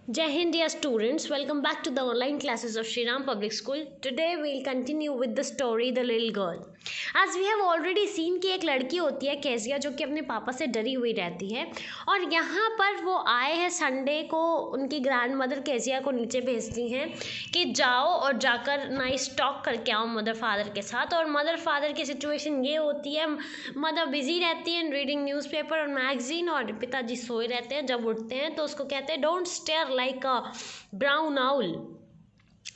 Jai Hind, dear students. Welcome back to the online classes of Shri Ram Public School. Today we'll continue with the story The Little Girl. As we have already seen कि एक लड़की होती है Kezia जो कि अपने पापा से डरी हुई रहती है और यहाँ पर वो आए हैं संडे को उनकी ग्रैंड मदर केजिया को नीचे भेजती हैं कि जाओ और जाकर नाइस टॉक करके आओ मदर फादर के साथ। और मदर फादर की सिचुएशन ये होती है, मदर बिजी रहती है रीडिंग न्यूज़पेपर और मैगजीन और पिताजी सोए रहते हैं। जब उठते हैं तो उसको कहते हैं don't stare like a brown owl.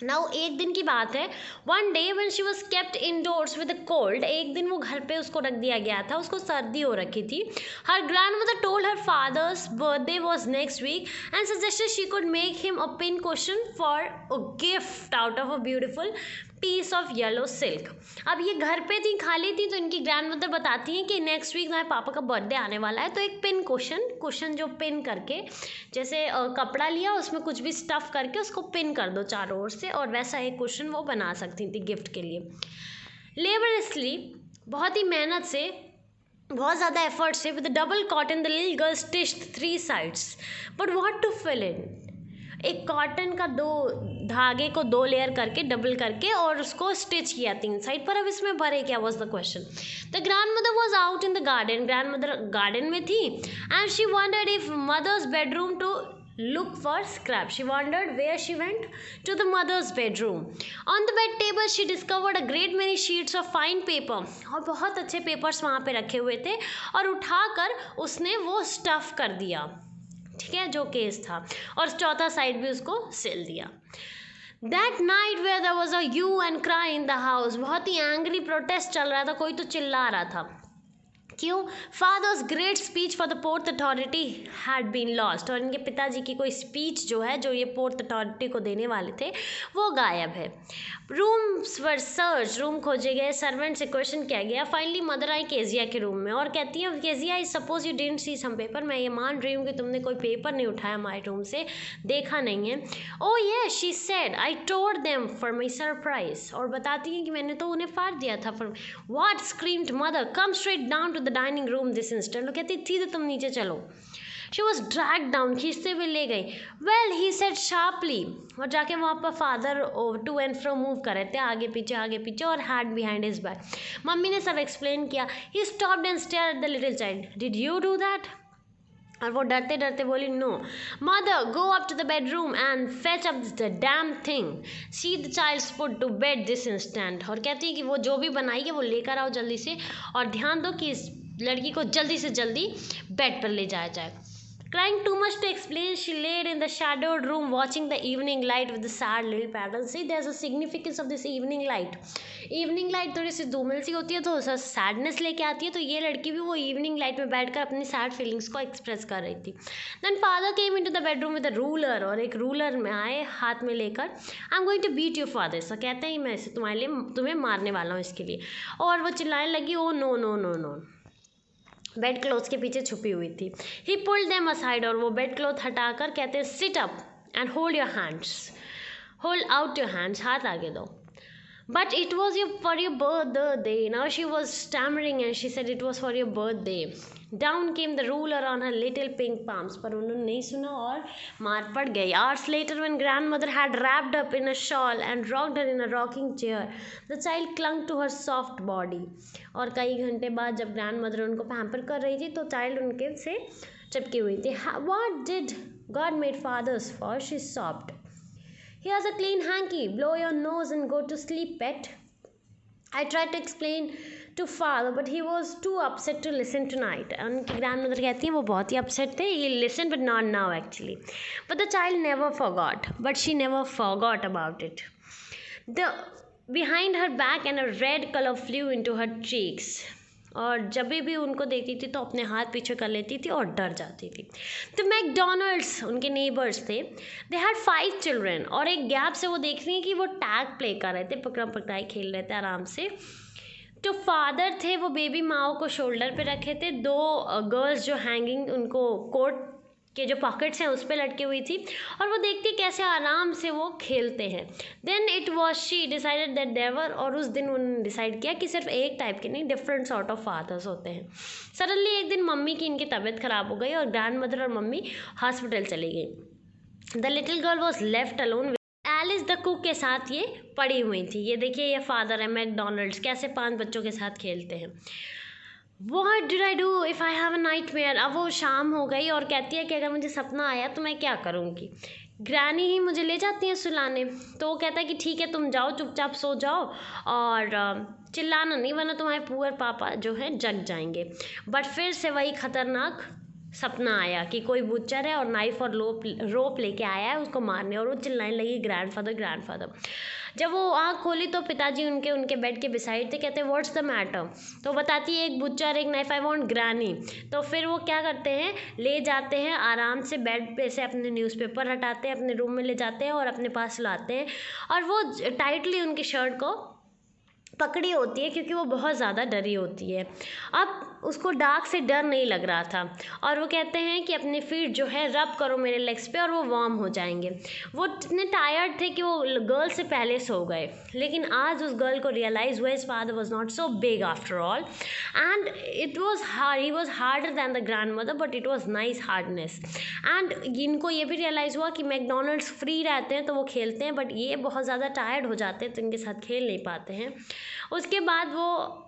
Now एक दिन की बात है, one day when she was kept indoors with a cold, एक दिन वो घर पे उसको रख दिया गया था, उसको सर्दी हो रखी थी। Her grandmother told her father's birthday was next week and suggested she could make him a pincushion for a gift out of a beautiful piece of yellow silk. अब ये घर पे थी, खाली थी, तो इनकी ग्रैंडमदर बताती हैं कि नेक्स्ट वीक तुम्हारे पापा का बर्थडे आने वाला है, तो एक पिन क्वेश्चन जो पिन करके जैसे कपड़ा लिया उसमें कुछ भी स्टफ़ करके उसको पिन कर दो चारों ओर से, और वैसा एक क्वेश्चन वो बना सकती थी गिफ्ट के लिए। लेबरसली, बहुत ही मेहनत से, बहुत ज़्यादा एफर्ट से, with double cotton the little girl stitched 3 sides, but what to fill in. एक कॉटन का दो धागे को 2 लेयर करके डबल करके और उसको स्टिच किया 3 साइड पर। अब इसमें भरे क्या was the question. The grand mother was out in the garden, grand mother garden में थी and she wondered if mother's bedroom to look for scrap. She wondered where she went. To the mother's bedroom. On the bed table she discovered a great many sheets of fine paper, और बहुत अच्छे papers वहाँ पे रखे हुए थे और उठाकर उसने वो स्टफ़ कर दिया, ठीक है, जो केस था, और चौथा साइड भी उसको सिल दिया। That night where there was a hue and cry in the house, बहुत ही एंग्री प्रोटेस्ट चल रहा था, कोई तो चिल्ला रहा था। क्यों? Father's great speech for the port authority had been lost, और इनके पिताजी की कोई स्पीच जो है, जो ये पोर्ट अथॉरिटी को देने वाले थे, वो गायब है। रूम्स वर सर्च, रूम खोजे गए, सर्वेंट से क्वेश्चन किया गया। फाइनली मदर आई केजिया के रूम में और कहती है Kezia I suppose you didn't see some paper, मैं ये मान रही हूँ कि तुमने कोई पेपर नहीं उठाया हमारे रूम से, देखा नहीं है। ओ ये she said I tore them for my surprise, और बताती हैं कि मैंने तो उन्हें फाड़ दिया था। For what screamed mother, come straight down to the dining room this instant, वो कहती थी तो तुम नीचे चलो। शी वॉज ड्रैग डाउन, खींचते हुए ले गई। वेल ही सेड शार्पली, और जाके वहाँ पर father to and fro move कर रहे थे, आगे पीछे और hand behind his back. Mummy ने सब एक्सप्लेन किया। He stopped and stared at the little child, did you do that, और वो डरते डरते बोली no. Mother go up to the bedroom and fetch up the damn thing, see the child's put to bed this instant, और कहती है कि वो जो भी बनाई है वो लेकर आओ जल्दी से, और ध्यान दो कि इस लड़की को जल्दी से जल्दी बेड पर ले जाया जाए। Crying too much to explain, she laid in the shadowed room watching the evening light with the sad little patterns. See, there's a significance of this evening light. Evening light थोड़ी सी धूमिल सी होती है तो sadness लेके आती है, तो ये लड़की भी वो इवनिंग लाइट में बैठकर अपनी सैड फीलिंग्स को एक्सप्रेस कर रही थी। Then father came into the bedroom with a ruler, और एक रूलर में आए हाथ में लेकर। I am going to beat your father, so कहते हैं मैं इसे तुम्हारे लिए तुम्हें मारने वाला हूँ इसके लिए। और वो चिल्लाने लगी oh no no no no, bed cloth के पीछे छुपी हुई थी। ही पुल्ड देम असाइड, और वो बेड क्लोथ हटाकर कहते हैं sit up and hold your hands, hold out your hands, हाथ आगे दो। But it was for your birthday, now she was stammering and she said it was for your birthday. Down came the ruler on her little pink palms, पर उन्होंने नहीं सुना और मार पड़ गई। Hours later when grandmother had wrapped up in a shawl and rocked her in a rocking chair, the child clung to her soft body, और कई घंटे बाद जब ग्रैंडमदर उनको पैम्पर कर रही थी तो चाइल्ड उनके से चिपकी हुई थी। What did God made father's for, she soft. Here's a clean hanky, blow your nose and go to sleep, pet. I tried to explain to father but he was too upset to listen tonight. उनकी grandmother कहती हैं वो बहुत ही upset थे, he listened but not now actually. But the child never forgot, but she never forgot about it. The behind her back and a red color flew into her cheeks. और जब भी उनको देखती थी तो अपने हाथ पीछे कर लेती थी और डर जाती थी। तो मैकडोनल्ड्स उनके नेबर्स थे, दे हैड 5 चिल्ड्रन, और एक गैप से वो देख रही हैं कि वो टैग प्ले कर रहे थे, पकड़म पकड़ाई खेल रहे थे आराम से। तो फादर थे वो बेबी माओ को शोल्डर पे रखे थे, 2 गर्ल्स जो हैंगिंग उनको कोट के जो पॉकेट्स हैं उस पर लटकी हुई थी, और वो देखती कैसे आराम से वो खेलते हैं। Then it was she decided that देवर, और उस दिन उन्होंने डिसाइड किया कि सिर्फ एक टाइप के नहीं, डिफरेंट सॉर्ट ऑफ फादर्स होते हैं। सडनली एक दिन मम्मी की इनकी तबीयत ख़राब हो गई और ग्रैंड मदर और मम्मी हॉस्पिटल चली गई। The little girl was left alone. Alice the cook के साथ ये पड़ी हुई थी। ये देखिए, ये फादर है मैकडोनल्ड्स, कैसे 5 बच्चों के साथ खेलते हैं। What did I do if I have a nightmare? अब वो शाम हो गई और कहती है कि अगर मुझे सपना आया तो मैं क्या करूँगी। ग्रैनी ही मुझे ले जाती है सुलाने। तो वो कहता है कि ठीक है, तुम जाओ, चुपचाप सो जाओ और चिल्लाना नहीं, वरना तुम्हारे पुअर पापा जो है जग जाएंगे। बट फिर से वही खतरनाक सपना आया कि कोई बुच्चर है और नाइफ और रोप लेके आया है उसको मारने, और वो चिल्लाने लगी ग्रैंडफादर ग्रैंडफादर। जब वो आँख खोली तो पिताजी उनके बेड के बिसाइड थे। कहते हैं व्हाट्स द मैटर। तो बताती है एक बुच्चर, एक नाइफ, आई वांट ग्रैनी। तो फिर वो क्या करते हैं, ले जाते हैं आराम से बेड पे से, अपने न्यूज़पेपर हटाते हैं, अपने रूम में ले जाते हैं और अपने पास लाते हैं, और वो टाइटली उनकी शर्ट को पकड़ी होती है क्योंकि वो बहुत ज़्यादा डरी होती है। अब उसको डार्क से डर नहीं लग रहा था, और वो कहते हैं कि अपने फीट जो है रब करो मेरे लेग्स पे और वो वार्म हो जाएंगे। वो इतने टायर्ड थे कि वो गर्ल से पहले सो गए। लेकिन आज उस गर्ल को रियलाइज़ हुआ his father was not so big after all, and it was hard, he was harder than the grand mother, but it was nice hardness. And इनको ये भी रियलाइज़ हुआ कि मैकडोनल्ड्स फ्री रहते हैं तो वो खेलते हैं, बट ये बहुत ज़्यादा टायर्ड हो जाते हैं तो इनके साथ खेल नहीं पाते हैं। उसके बाद वो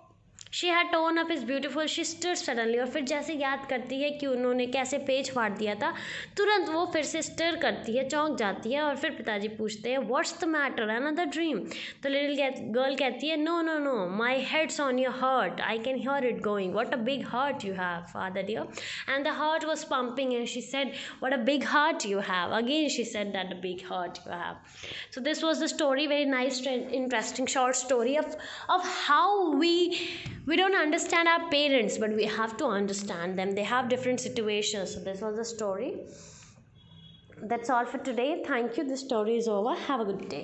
she had tone up is beautiful sister suddenly, और फिर जैसे याद करती है कि उन्होंने कैसे पेज फाड़ दिया था, तुरंत वो फिर से स्टर करती है, चौंक जाती है। और फिर पिताजी पूछते हैं what's the matter, another dream. तो लिटिल गर्ल कहती है no no no, my head's on your heart, I can hear it going, what a big heart you have father dear. And the heart was pumping and she said what a big heart you have. Again she said that a big heart you have. So this was the story, very nice, interesting short story of how we don't understand our parents, but we have to understand them. They have different situations. So this was the story. That's all for today. Thank you. This story is over. Have a good day.